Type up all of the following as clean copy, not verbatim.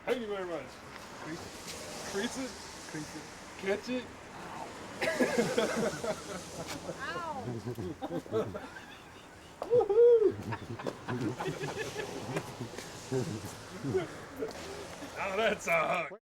Thank you very much. Crease it. Crease it. Catch it. Ow! Woohoo! Now that's a hook.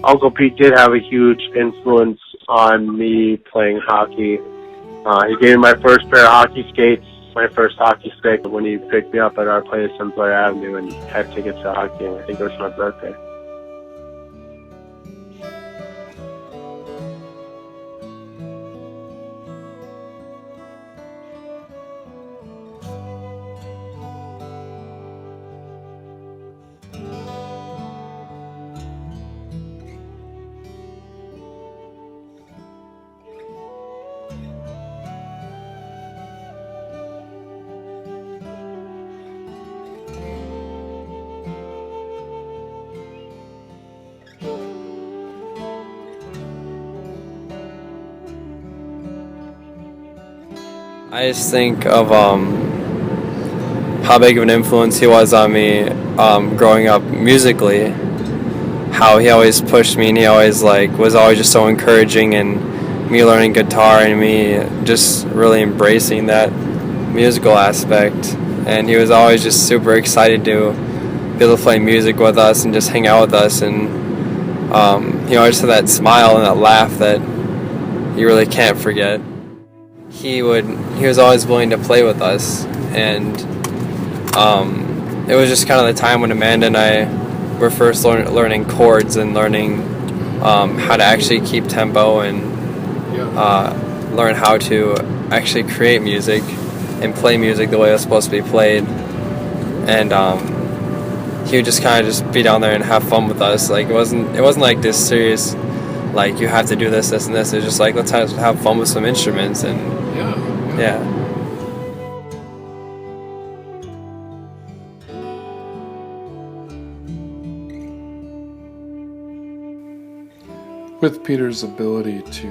Uncle Pete did have a huge influence on me playing hockey. He gave me my first pair of hockey skates, my first hockey stick, when he picked me up at our place on Blair Avenue and had tickets to hockey, and I think it was my birthday. I just think of how big of an influence he was on me growing up musically. How he always pushed me, and he always was always just so encouraging, and me learning guitar and me just really embracing that musical aspect. And he was always just super excited to be able to play music with us and just hang out with us. And he always had that smile and that laugh that you really can't forget. He was always willing to play with us, and it was just kind of the time when Amanda and I were first learning chords and learning how to actually keep tempo and learn how to actually create music and play music the way it was supposed to be played. And he would just kind of just be down there and have fun with us. Like it wasn't like this serious, like you have to do this, this, and this. It was just like, let's have fun with some instruments. And yeah. With Peter's ability to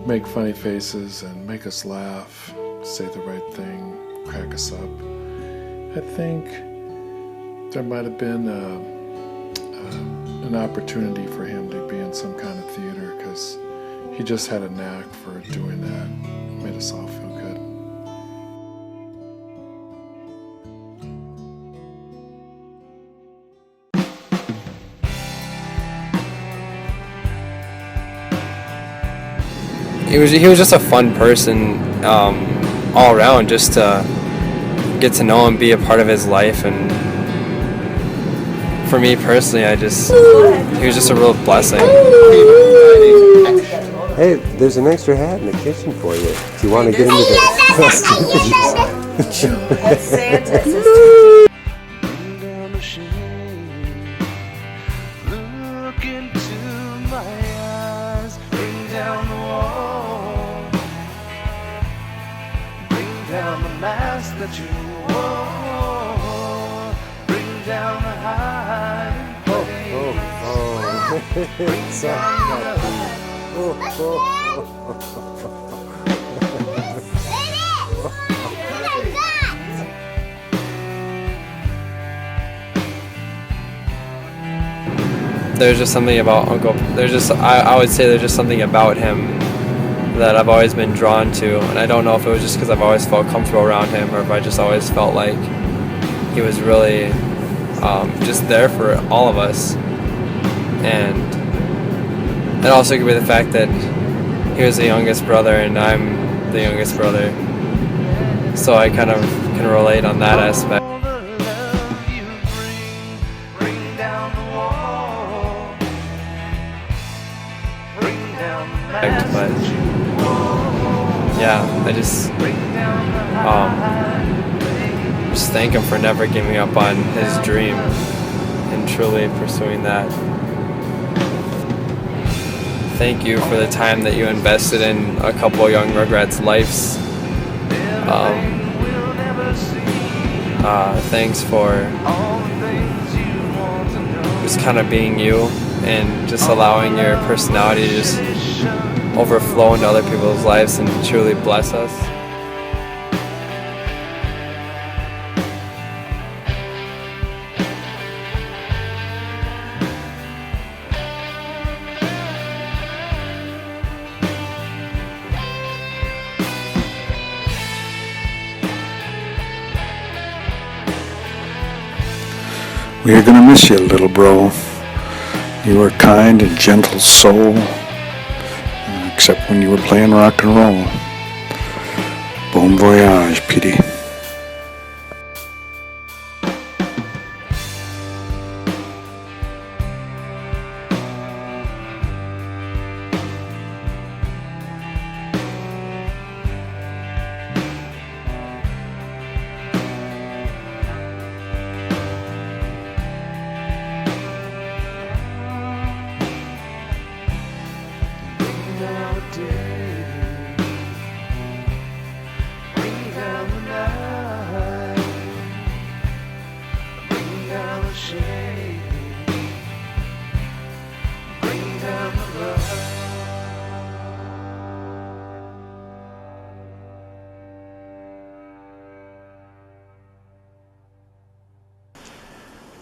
make funny faces and make us laugh, say the right thing, crack us up, I think there might have been an opportunity for him to be in some kind of theater, because he just had a knack for doing that. It made us all feel good. He was just a fun person all around, just to get to know him, be a part of his life. And for me personally, he was just a real blessing. Hey, there's an extra hat in the kitchen for you. Do you want to get into the That's Santa. Look into my eyes, bring down the wall, bring down the mask that you wore, bring down the hiding place, bring down the There's just something about Uncle. I would say there's just something about him that I've always been drawn to, and I don't know if it was just because I've always felt comfortable around him, or if I just always felt like he was really just there for all of us. And it also could be the fact that he was the youngest brother and I'm the youngest brother, so I kind of can relate on that aspect. But yeah, I just thank him for never giving up on his dream and truly pursuing that. Thank you for the time that you invested in a couple of young Rugrats' lives. Thanks for just kind of being you and just allowing your personality to just overflow into other people's lives and truly bless us. We're gonna miss you, little bro. You were a kind and gentle soul, except when you were playing rock and roll. Bon voyage, Petey.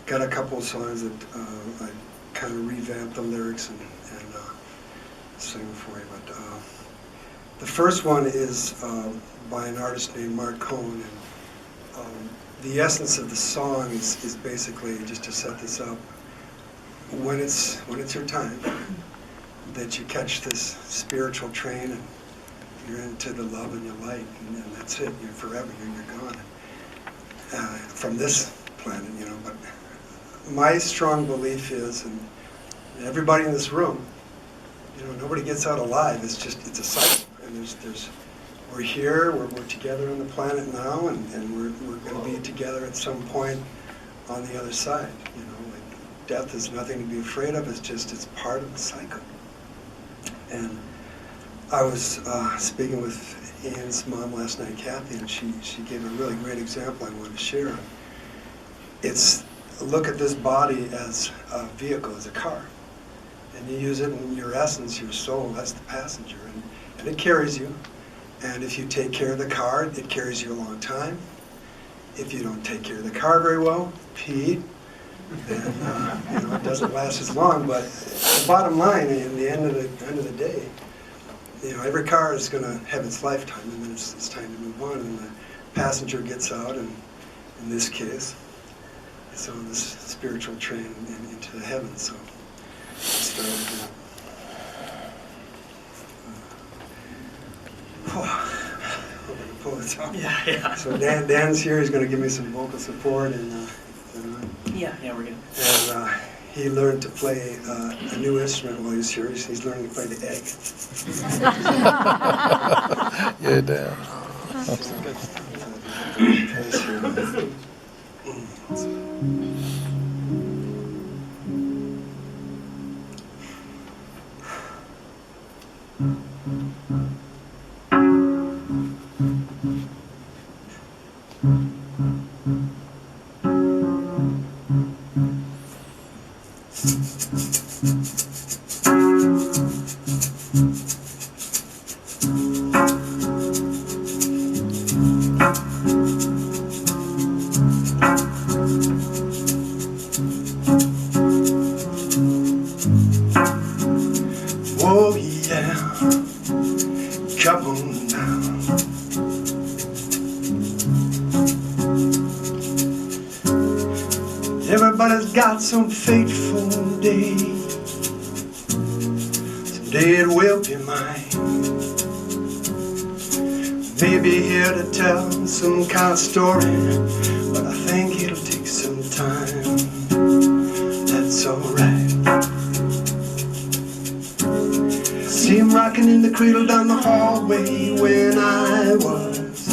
Got a couple of songs that I kind of revamped the lyrics and sing for you. But the first one is by an artist named Mark Cohn. And the essence of the song is basically, just to set this up, when it's your time, that you catch this spiritual train and you're into the love and your light, and that's it. You're forever. You're gone from this planet, you know. But my strong belief is, and everybody in this room, you know, nobody gets out alive. It's a cycle, and we're here, we're together on the planet now, and we're going to be together at some point on the other side. You know, like death is nothing to be afraid of. It's part of the cycle. And I was speaking with Ian's mom last night, Kathy, and she gave a really great example I want to share. It's look at this body as a vehicle, as a car. And you use it in your essence, your soul, that's the passenger. And it carries you. And if you take care of the car, it carries you a long time. If you don't take care of the car very well, Pete, then you know, it doesn't last as long. But the bottom line, in the end of the day, you know, every car is going to have its lifetime, and then it's time to move on. And the passenger gets out, and in this case, it's on this spiritual train into the heavens. So let's start with that. Hope I can pull this off. Yeah. So Dan's here. He's going to give me some vocal support, and Yeah, we're good. And he learned to play a new instrument while he was here. He's learning to play the egg. Yeah, Dan. Oh yeah, come on now. Everybody's got some fateful day. Someday it will be mine. Maybe here to tell some kind of story, but I think it'll take some time. That's alright. See him rocking in the cradle down the hallway when I was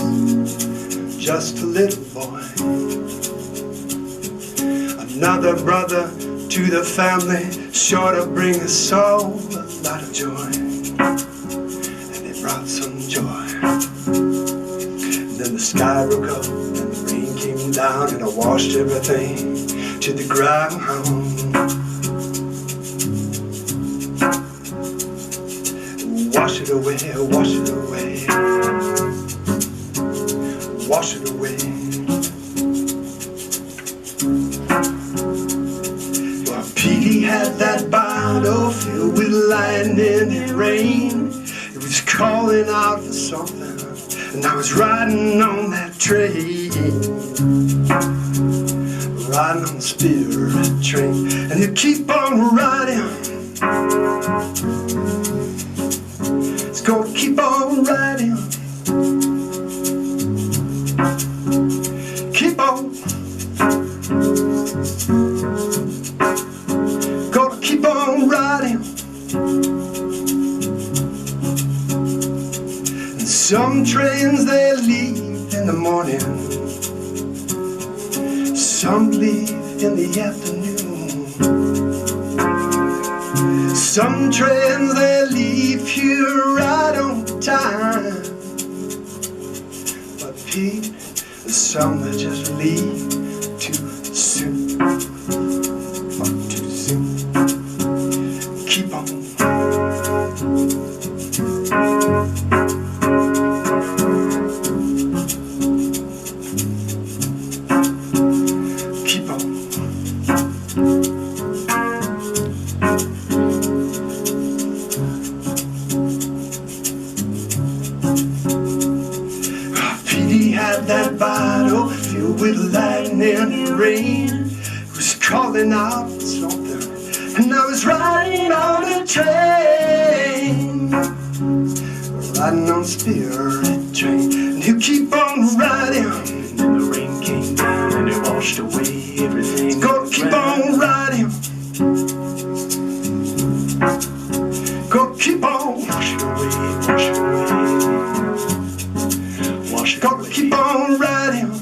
just a little boy. Another brother to the family, sure to bring us all a lot of joy. And it brought some joy. And then the sky broke up and the rain came down and I washed everything to the ground. Wash it away, wash it away, wash it away. Well, Petey had that bottle filled with lightning and rain. It was calling out for something, and I was riding on that train. riding on the spirit train, and you keep on riding. It's gonna keep on riding. Keep on. Gonna keep on riding. And some trains they leave in the morning, some leave in the afternoon. Some trains they leave here right on time, but Pete, there's some that just leave too soon. Far too soon. Keep on. Keep on. Petey had that bottle filled with lightning and rain. He was calling out something, and I was riding on a train, riding on a spirit train, and he'll keep on riding. And then the rain came down and it washed away everything. He's gonna keep on riding. Gonna keep on. Wash it away, wash it away. Wash it away. Gonna keep on riding.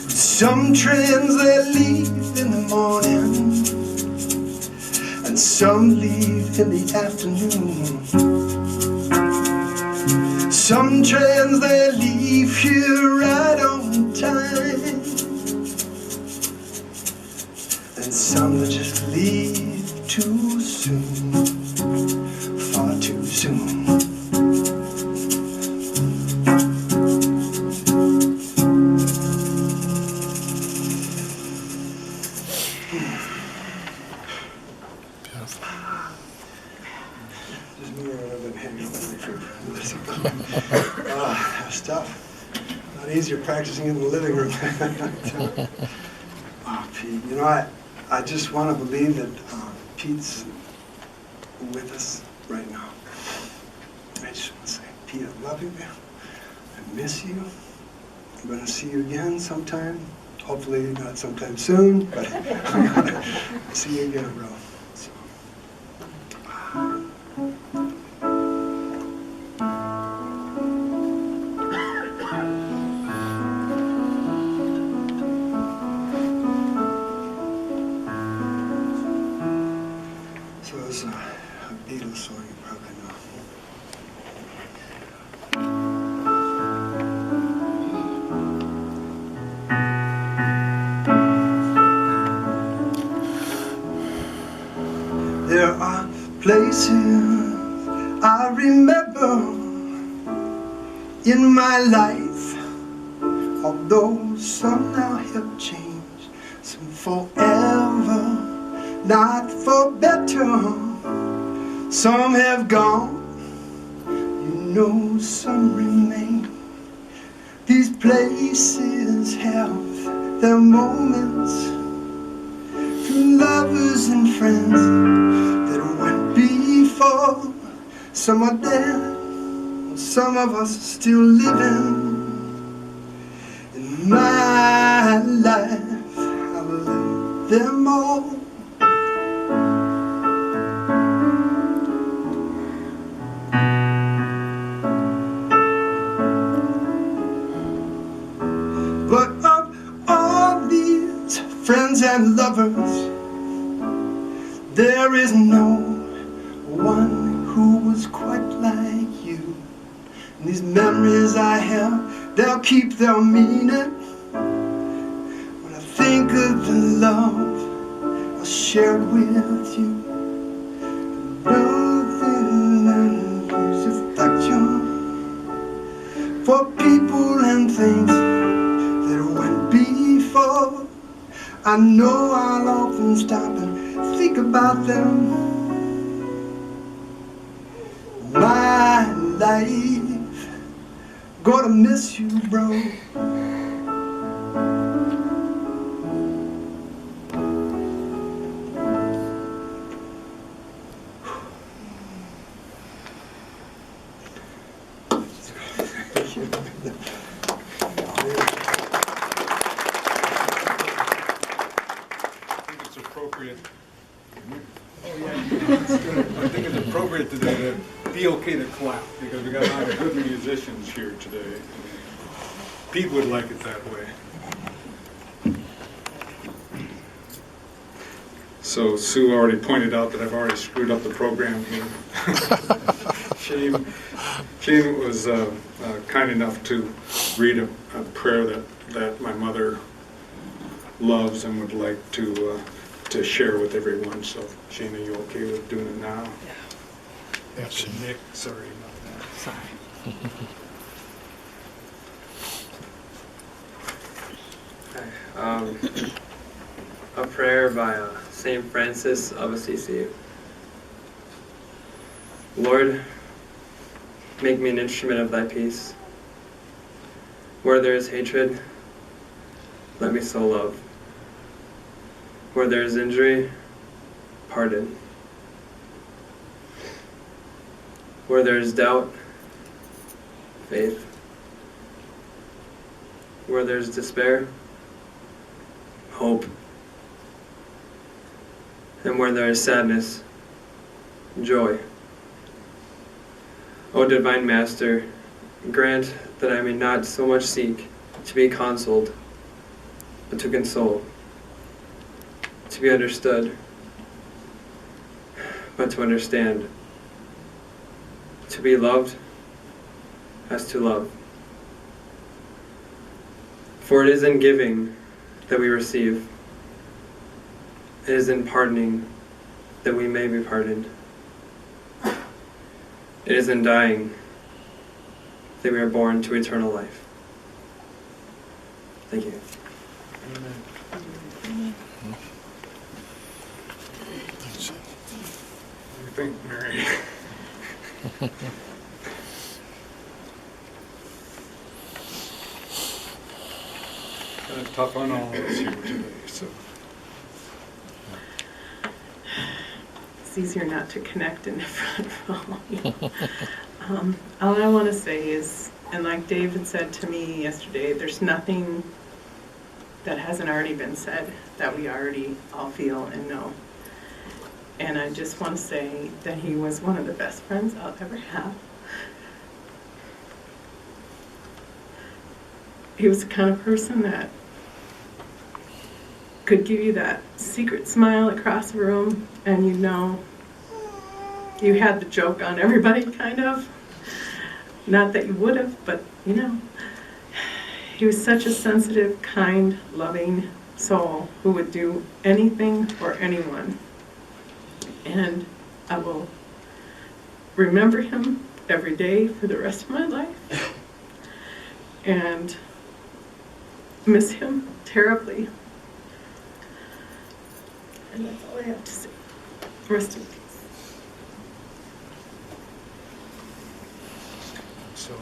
Some trains they leave in the morning, and some leave in the afternoon. Some trains they leave here right on time, and some they just leave too soon, far too soon. Just me or I've been hanging out for stuff. Not easier practicing in the living room. Oh, Pete, you know, I just want to believe that Pete's with us right now. I just want to say, Pete, I love you, man. I miss you. I'm going to see you again sometime. Hopefully not sometime soon, but I'm going to see you again, bro. So. So it's a Beatles song you probably know. There are places I remember in my life, although some now have changed, some forever, not for better. Some have gone, you know, some remain. These places have their moments, lovers and friends that went before. Some are dead, some of us are still living. In my life, I've lived them all. But of all these friends and lovers, there is no one who was quite like you. And these memories I have, they'll keep their meaning. When I think of the love I shared with you, nothing gives affection for people and things that went before. I know I'll often stop and think about them. My life, gonna miss you, bro. It's appropriate. Oh yeah, that's good. I think it's appropriate today to be okay to clap because we got a lot of good musicians here today. Pete would like it that way. So Sue already pointed out that I've already screwed up the program here. Shane was kind enough to read a prayer that my mother loves and would like to share with everyone. So Shane, are you okay with doing it now? Yeah. After Nick, sorry about that. Sorry. A prayer by Saint Francis of Assisi. Lord, make me an instrument of thy peace. Where there is hatred, let me so love. Where there is injury, pardon. Where there is doubt, faith. Where there is despair, hope. And where there is sadness, joy. O Divine Master, grant that I may not so much seek to be consoled, but to console, to be understood, but to understand, to be loved as to love. For it is in giving that we receive. It is in pardoning that we may be pardoned. It is in dying that we are born to eternal life. Thank you. What do you think, Mary? Kind of tough on all of us here today, so. It's easier not to connect in the front row. All I want to say is, and like David said to me yesterday, there's nothing that hasn't already been said that we already all feel and know. And I just want to say that he was one of the best friends I'll ever have. He was the kind of person that could give you that secret smile across the room and you know you had the joke on everybody, kind of. Not that you would have, but you know. He was such a sensitive, kind, loving soul who would do anything for anyone. And I will remember him every day for the rest of my life and miss him terribly. And that's all I have to say. Rest in peace. So,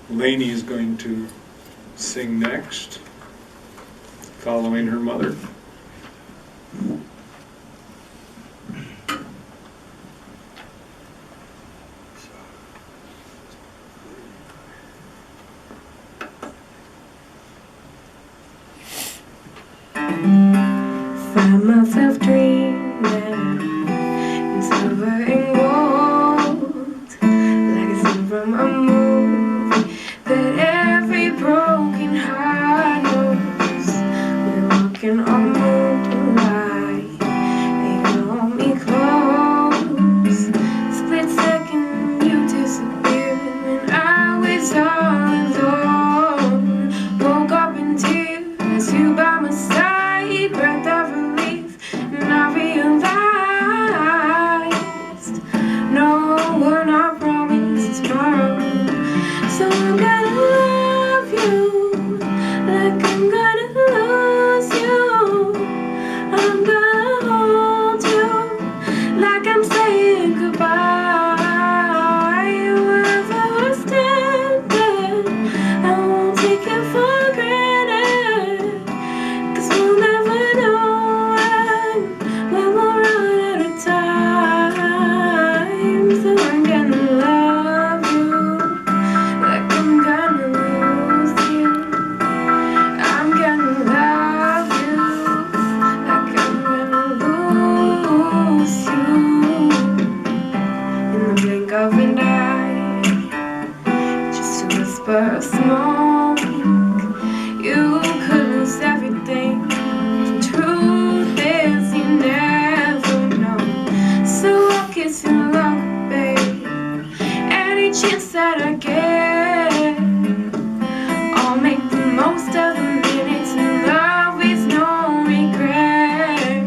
Lainey is going to sing next, following her mother. Find myself dreaming in silver and gold, like a scene from a movie that every broken heart knows. We're walking on moonlight, they can hold me close. Split second, you disappeared, and I was all alone. Woke up in tears, you by my side, breath of relief, and I realized, no, we're not promised tomorrow. So I'm gonna love you like I'm gonna lose you. I'm gonna hold you like I'm saying goodbye. Wherever we're standing, I won't take it for granted, 'cause we'll never know when we'll run out of time. So I'm gonna love you in the blink of an eye, just a whisper of smoke. You could lose everything. The truth is you never know. So I'll kiss you luck, babe. Any chance that I get, I'll make the most of the minutes in love with no regret.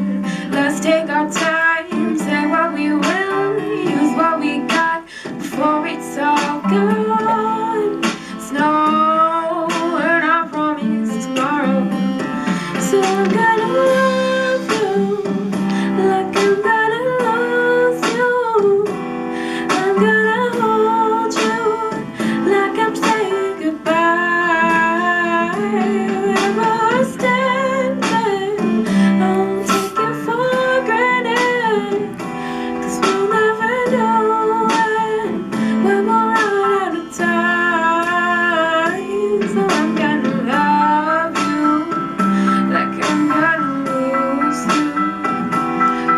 Let's take our time, say what we will, use what we got before it's all gone. Snow, and I promise tomorrow. So I'm gonna love you like I'm gonna lose you. I'm gonna hold you like I'm saying goodbye. Wherever we're standing, I won't take it for granted, 'cause we'll never know when we'll run out of time. So I'm gonna love you like I'm gonna lose you.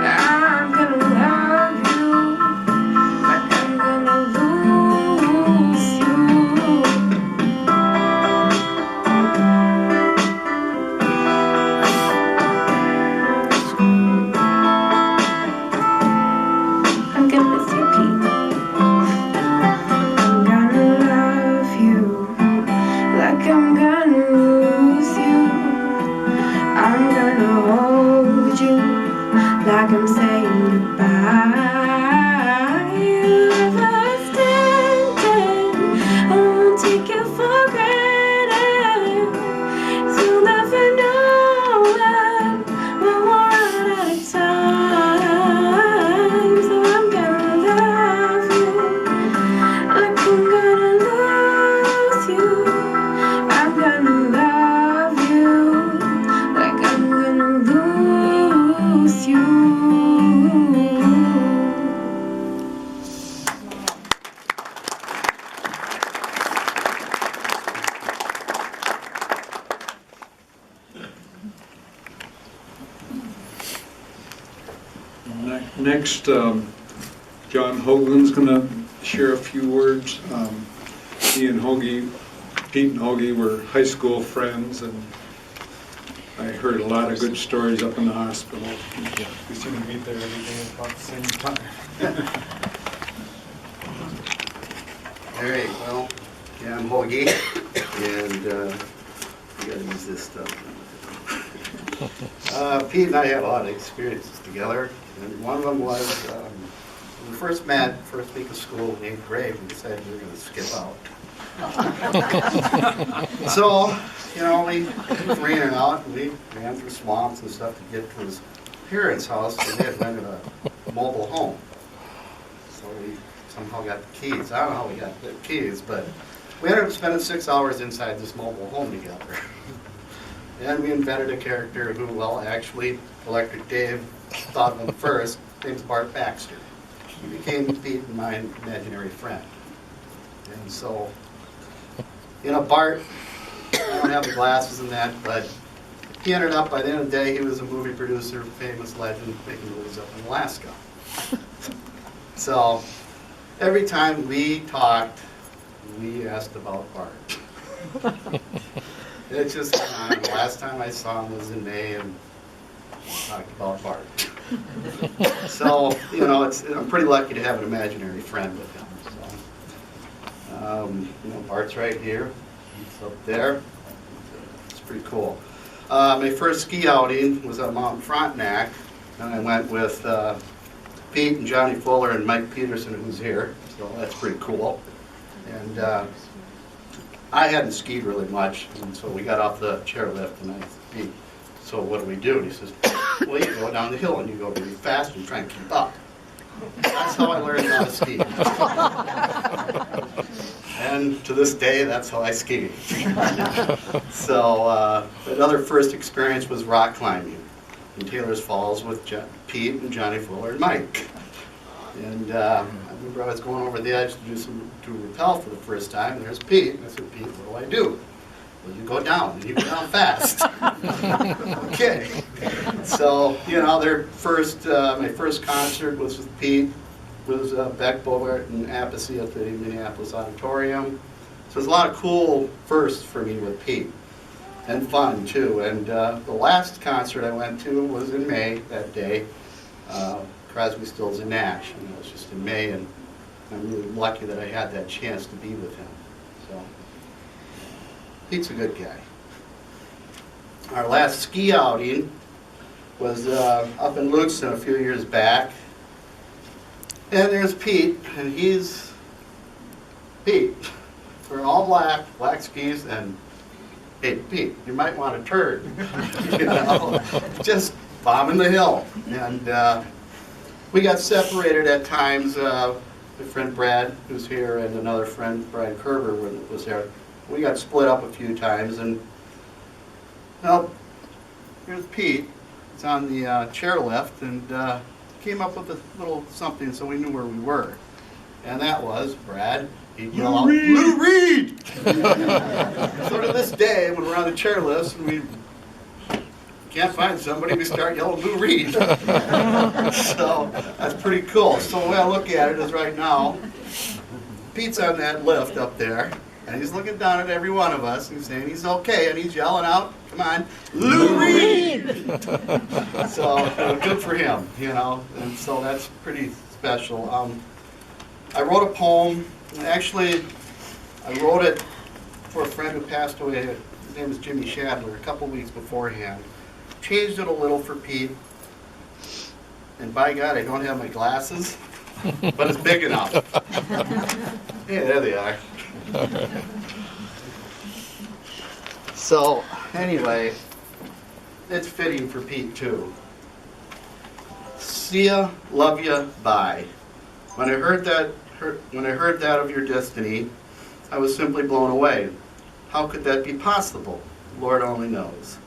I'm gonna love you like I'm gonna lose you. I'm gonna miss you, Pete. I'm gonna love you like I'm gonna lose you. I'm gonna hold you like I'm saying goodbye. Wherever standing, I won't take it for granted. So you'll never know when we'll run out of time. So I'm gonna love you like I'm gonna lose you. I'm gonna love you like I'm gonna lose you. Next, John Hoagland's going to share a few words. He and Pete and Hoagie were high school friends, and I heard a lot of good stories up in the hospital. We seem to meet there every day at about the same time. All right, well, yeah, I'm Hoagie, and we gotta use this stuff. Pete and I had a lot of experiences together, and one of them was when we first met, first week of school in 8th grade, we decided we were gonna skip out. So, you know, it was raining out, and we ran through swamps and stuff to get to his parents' house, and they had rented a mobile home. So we somehow got the keys. I don't know how we got the keys, but we ended up spending 6 hours inside this mobile home together. And we invented a character who, well, actually, Electric Dave thought of him first. His name's Bart Baxter. He became Pete and my imaginary friend. And so, you know, Bart, I don't have the glasses and that, but he ended up, by the end of the day, he was a movie producer, famous legend, making movies up in Alaska. So, every time we talked, we asked about Bart. It just went on. The last time I saw him was in May, and we talked about Bart. So, you know, I'm pretty lucky to have an imaginary friend with him. So, you know, Bart's right here. He's up there. It's pretty cool. My first ski outing was on Mount Frontenac, and I went with Pete and Johnny Fuller and Mike Peterson, who's here. So that's pretty cool. And I hadn't skied really much, and so we got off the chairlift, and I said, Pete, so what do we do? And he says, well, you go down the hill and you go really fast and try and keep up. That's how I learned how to ski. And to this day, that's how I ski. So another first experience was rock climbing in Taylor's Falls with Pete and Johnny Fuller and Mike. And I remember I was going over the edge to rappel for the first time, and there's Pete. And I said, Pete, what do I do? Well, you go down, and you go down fast. Okay. So, you know, my first concert was with Pete, was Beck Bogart and Appice at the Minneapolis Auditorium. So there's a lot of cool firsts for me with Pete, and fun too. And the last concert I went to was in May that day, Crosby, Stills and Nash, and it was just in May, and I'm really lucky that I had that chance to be with him. So Pete's a good guy. Our last ski outing was up in Lutzen a few years back. And there's Pete, and he's Pete. We're all black skis, and hey, Pete, you might want to turn. You know, just bombing the hill. And we got separated at times. My friend Brad, who's here, and another friend, Brian Kerber, was there. We got split up a few times, and well, here's Pete. He's on the chairlift, and came up with a little something so we knew where we were. And that was, Brad, he'd yell out, Lou Reed! So to this day, when we're on the chairlifts and we can't find somebody, we start yelling Lou Reed. So that's pretty cool. So the way I look at it is right now, Pete's on that lift up there, and he's looking down at every one of us, and he's saying he's okay, and he's yelling out, come on, Lou Reed! So good for him, you know, and so that's pretty special. I wrote a poem. Actually, I wrote it for a friend who passed away. His name is Jimmy Shadler, a couple weeks beforehand. Changed it a little for Pete. And by God, I don't have my glasses, but it's big enough. Yeah, there they are. So, anyway, it's fitting for Pete, too. See ya, love ya, bye. When I heard that of your destiny, I was simply blown away. How could that be possible? Lord only knows.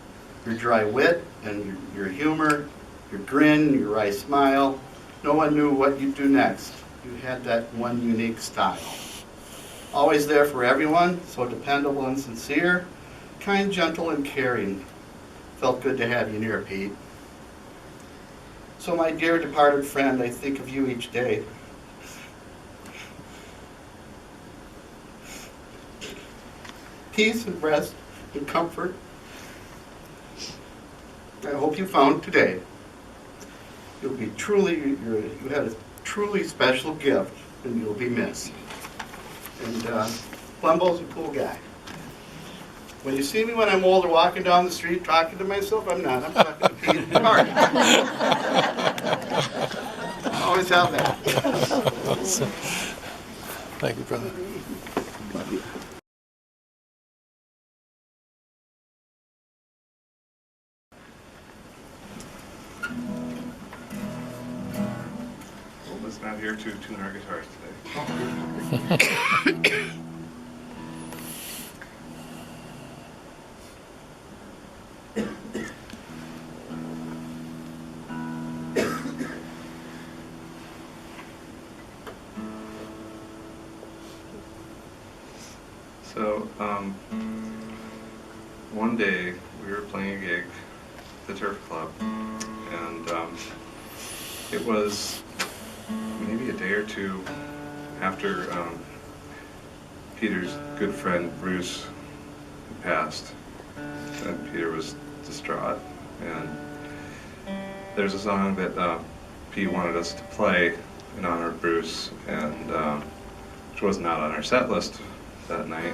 Your dry wit and your humor, your grin, your wry smile, no one knew what you'd do next. You had that one unique style. Always there for everyone, so dependable and sincere, kind, gentle, and caring. Felt good to have you near, Pete. So my dear departed friend, I think of you each day. Peace and rest and comfort, I hope you found today. You had a truly special gift, and you'll be missed. And Plumbo's a cool guy. When you see me when I'm older walking down the street talking to myself, I'm not. I'm talking to Pete Hart. Always have that. Thank you, brother. Oba's not here to tune our guitars today. So, one day we were playing a gig at the Turf Club, and it was maybe a day or two after Peter's good friend Bruce had passed, and Peter was distraught. And there's a song that Pete wanted us to play in honor of Bruce, and which was not on our set list that night,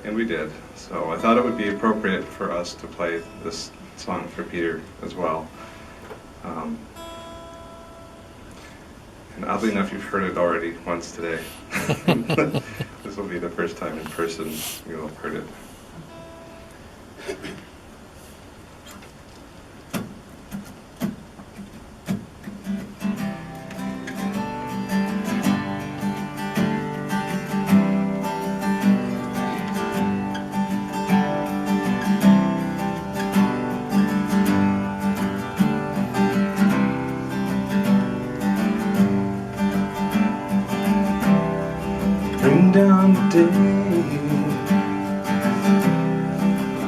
and we did. So I thought it would be appropriate for us to play this song for Peter as well. And oddly enough, you've heard it already once today. This will be the first time in person you will have heard it. Bring down the day,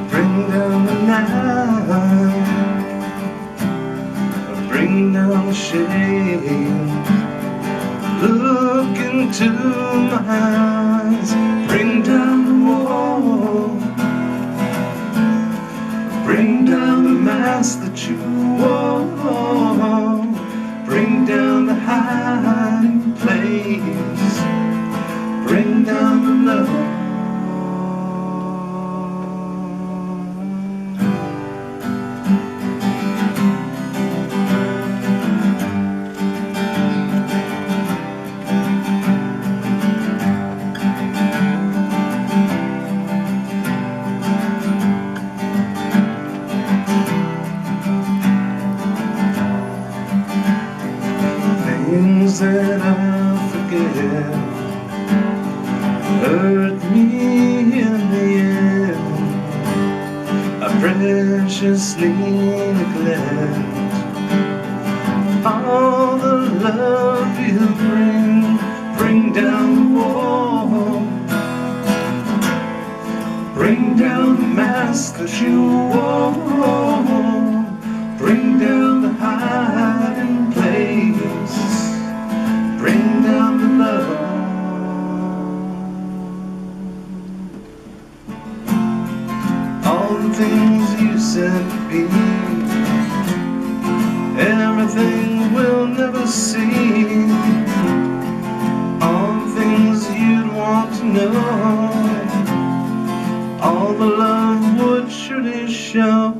bring down the night, bring down the shade, into my eyes, bring down the wall, bring down the mask that you wore, bring down the hiding place, bring down the love. Things that I forget hurt me in the end. I preciously neglect all the love you bring down the wall, bring down the mask that you wore, bring down the hiding place, bring down the love. All the things you said to be, everything we'll never see, all the things you'd want to know, all the love would surely show.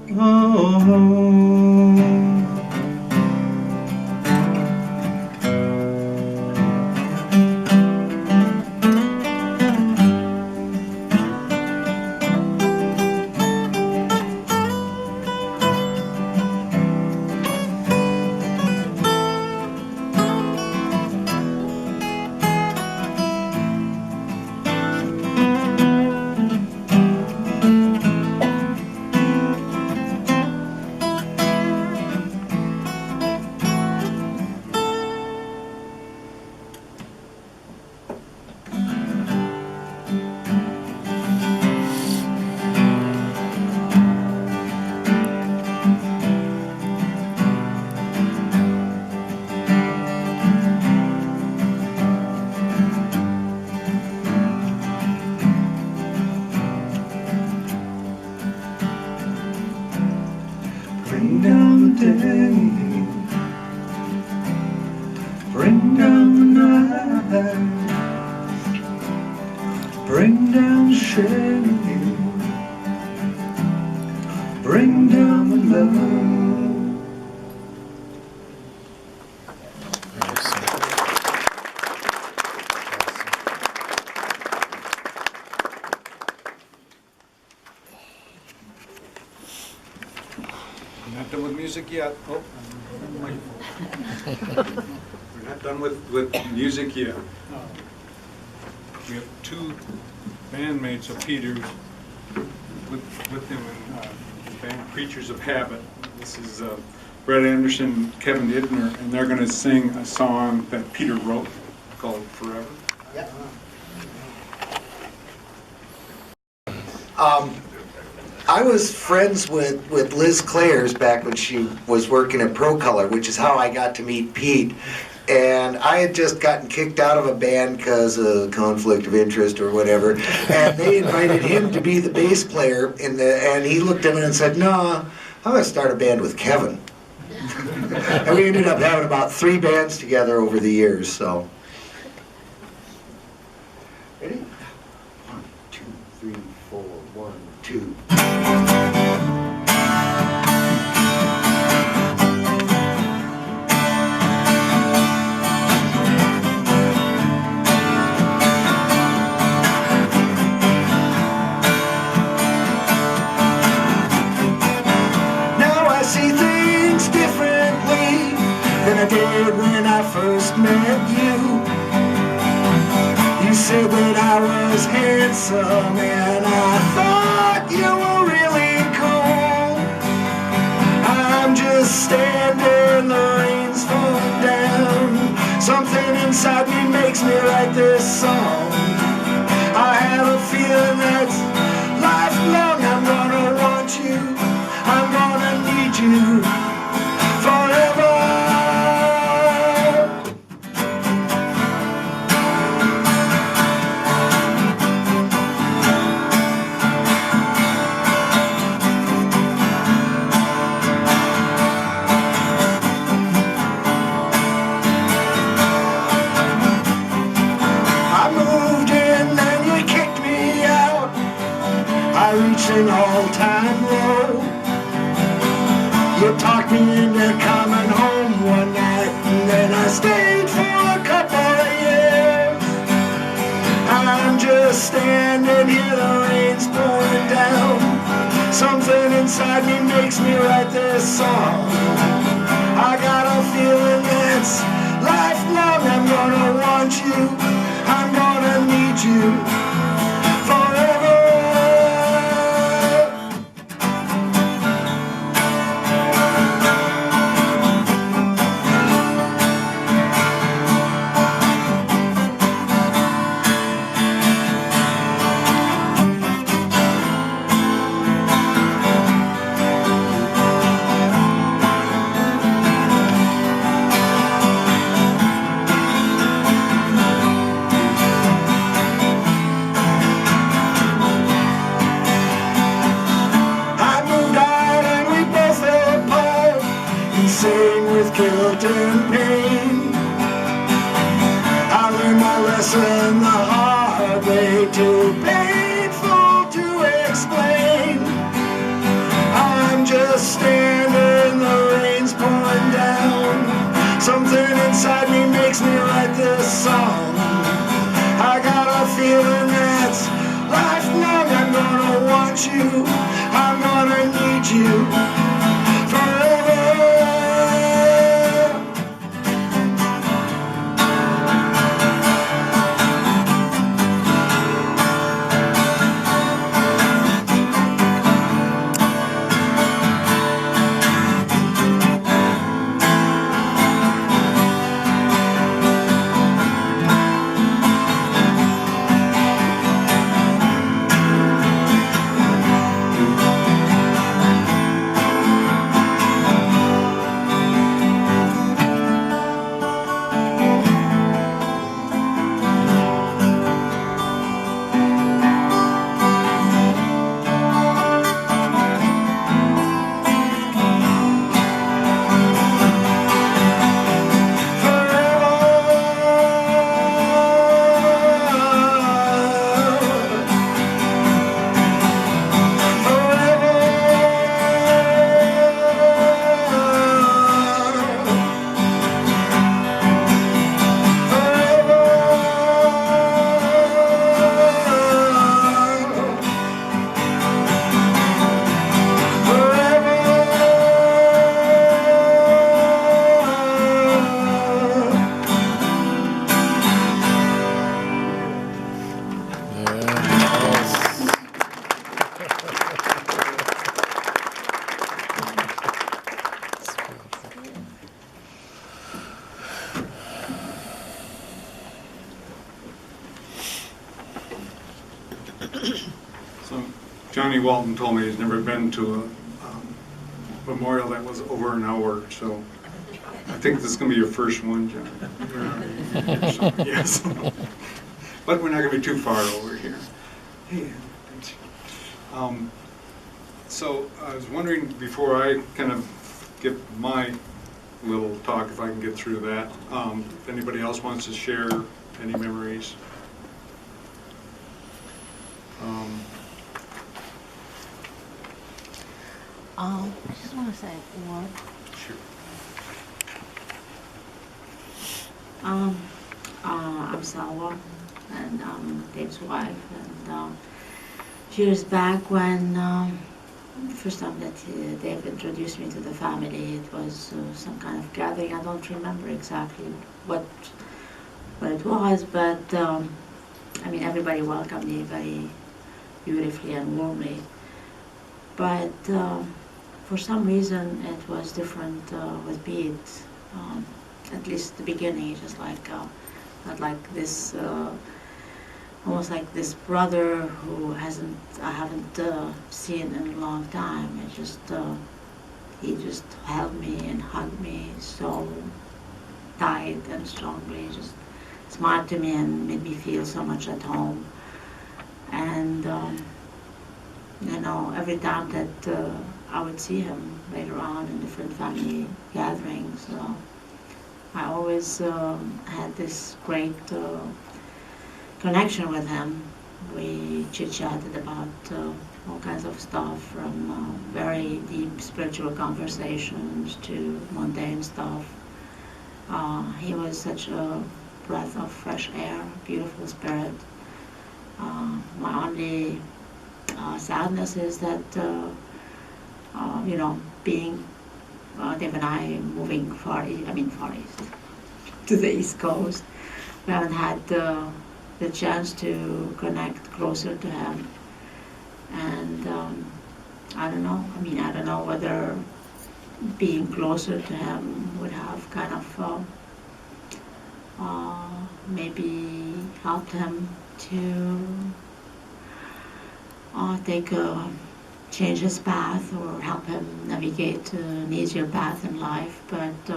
Bring down the day, bring down the night, bring down the shade, bring down the love. Not done with music yet. Oh, we're not done with music yet. We have two bandmates of Peter's with him in the band Creatures of Habit. This is Brett Anderson and Kevin Idner, and they're going to sing a song that Peter wrote called Forever. Yep. I was friends with Liz Clares back when she was working at Pro Color, which is how I got to meet Pete. And I had just gotten kicked out of a band because of conflict of interest or whatever. And they invited him to be the bass player, and he looked at me and said, "No, I'm going to start a band with Kevin." And we ended up having about 3 bands together over the years, so. Ready? 1, 2, 3, 4, 1, 2. Than I did when I first met you. You said that I was handsome and I thought you were really cool. I'm just standing, the rain's falling down. Something inside me makes me write this song. I have a feeling that lifelong I'm gonna want you, I'm gonna need you forever. an all-time low. You talked me into coming home one night, and then I stayed for a couple of years. I'm just standing here, the rain's pouring down. Something inside me makes me write this song. I got a feeling that's lifelong. I'm gonna want you, I'm gonna need you forever. With guilt and pain, I learned my lesson the hard way, too painful to explain. I'm just standing, the rain's pouring down. Something inside me makes me write this song. I got a feeling that's lifelong. I'm gonna want you, I'm gonna need you forever. So Johnny Walton told me he's never been to a memorial that was over an hour, so I think this is going to be your first one, Johnny. Yes. But we're not going to be too far over here. Hey, so I was wondering, before I kind of give my little talk, if I can get through that, if anybody else wants to share any memories. I just want to say a word. Sure. I'm Salwa, and I'm Dave's wife. And years back, when first time that Dave introduced me to the family, it was some kind of gathering. I don't remember exactly what it was, but I mean, everybody welcomed me very beautifully and warmly. But for some reason, it was different with Pete. At least the beginning, just like not like this, almost like this brother who I haven't seen in a long time. It just he just held me and hugged me so tight and strongly. Just smiled to me and made me feel so much at home. And you know, every time that I would see him later on in different family gatherings, I always had this great connection with him. We chit-chatted about all kinds of stuff, from very deep spiritual conversations to mundane stuff. He was such a breath of fresh air, beautiful spirit. My only sadness is that, being Dave and I moving far east to the East Coast, we haven't had the chance to connect closer to him. And I don't know. I don't know whether being closer to him would have kind of maybe helped him to change his path or help him navigate an easier path in life. But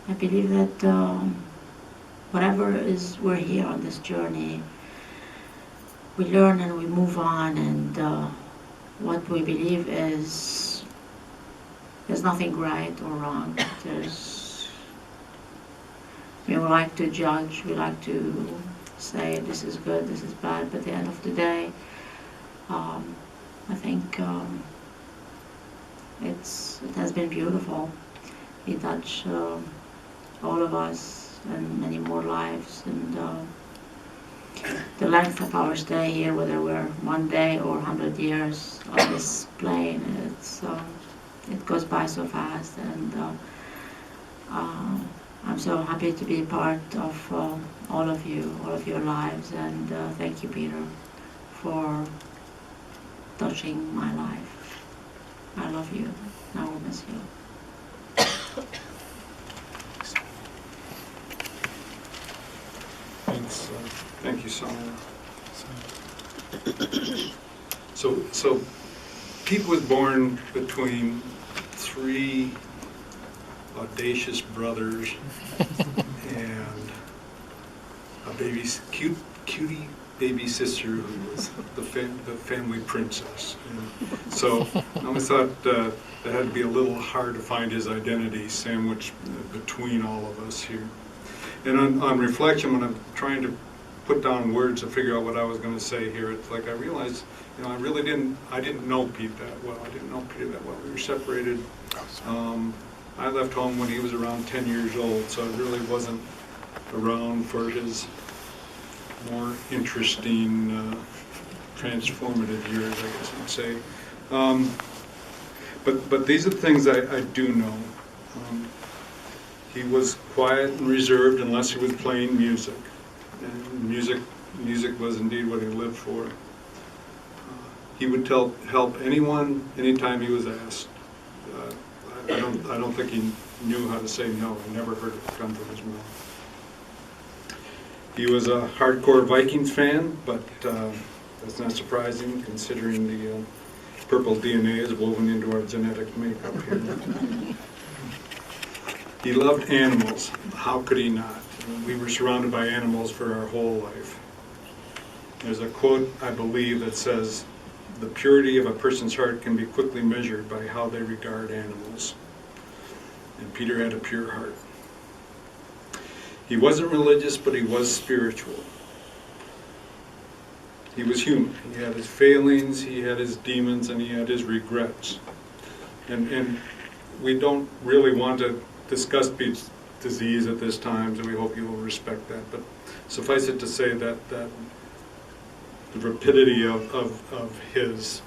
I believe that whatever is we're here on this journey, we learn and we move on, and what we believe is there's nothing right or wrong. We like to judge, we like to say this is good, this is bad, but at the end of the day, I think it has been beautiful. He touched all of us and many more lives, and the length of our stay here, whether we're 1 day or 100 years on this plane, it goes by so fast, and I'm so happy to be part of all of your lives, and thank you, Peter, for touching my life. I love you. I will miss you. Thanks. Thank you, Sonia. So Pete was born between 3 audacious brothers and a cutie baby sister who was the family princess. And so I always thought that had to be a little hard to find his identity sandwiched between all of us here. And on reflection, when I'm trying to put down words to figure out what I was going to say here, it's like I realized, I didn't know Pete that well. I didn't know Peter that well. We were separated. I left home when he was around 10 years old, so I really wasn't around for his more interesting, transformative years, I guess I'd say. But these are the things I do know. He was quiet and reserved unless he was playing music. And music was indeed what he lived for. He would help anyone, anytime he was asked. I don't think he knew how to say no. I never heard it come from his mouth. He was a hardcore Vikings fan, but that's not surprising considering the purple DNA is woven into our genetic makeup here. He loved animals. How could he not? We were surrounded by animals for our whole life. There's a quote, I believe, that says, "The purity of a person's heart can be quickly measured by how they regard animals." And Peter had a pure heart. He wasn't religious, but he was spiritual. He was human. He had his failings, he had his demons, and he had his regrets. And we don't really want to discuss Pete's disease at this time, so we hope you will respect that. But suffice it to say that the rapidity of his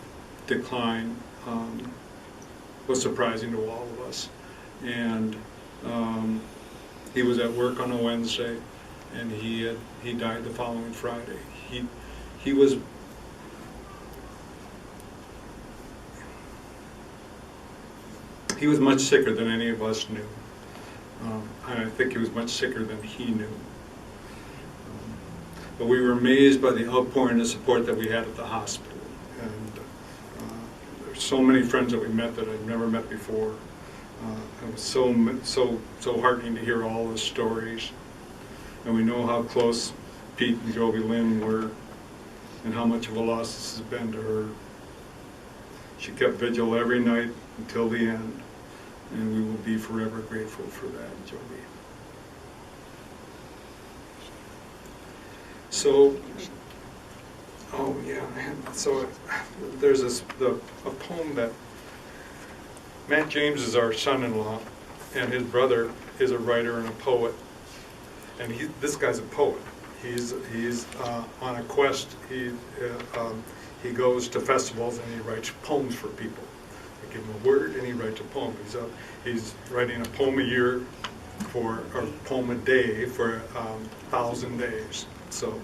decline was surprising to all of us. And he was at work on a Wednesday, and he died the following Friday. He was much sicker than any of us knew. And I think he was much sicker than he knew. But we were amazed by the outpouring of support that we had at the hospital. And there's so many friends that we met that I'd never met before. It was so heartening to hear all the stories. And we know how close Pete and Jovi Lynn were and how much of a loss this has been to her. She kept vigil every night until the end, and we will be forever grateful for that, Jovi. So Oh yeah, so there's a poem that Matt James is our son-in-law, and his brother is a writer and a poet, and this guy's a poet. He's on a quest. He goes to festivals and he writes poems for people. They give him a word and he writes a poem. He's writing a poem a year or a poem a day for 1,000 days. So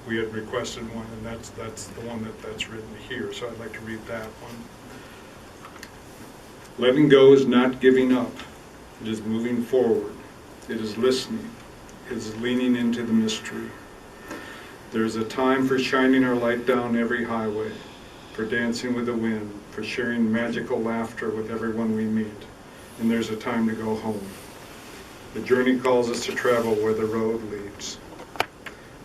we had requested one, and that's the one that's written here. So I'd like to read that one. Letting go is not giving up. It is moving forward. It is listening. It is leaning into the mystery. There is a time for shining our light down every highway, for dancing with the wind, for sharing magical laughter with everyone we meet. And there's a time to go home. The journey calls us to travel where the road leads.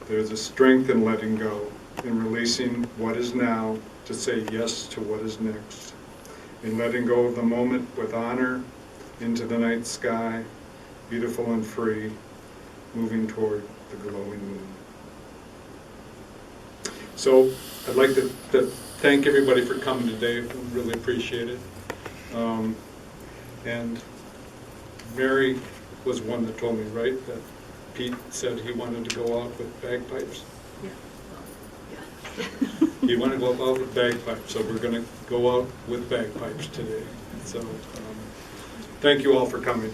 There's a strength in letting go, in releasing what is now to say yes to what is next, in letting go of the moment with honor into the night sky, beautiful and free, moving toward the glowing moon. So I'd like to thank everybody for coming today. We really appreciate it. And Mary was one that told me, right, that Pete said he wanted to go out with bagpipes? Yeah. He wanted to go out with bagpipes, so we're going to go out with bagpipes today. So thank you all for coming.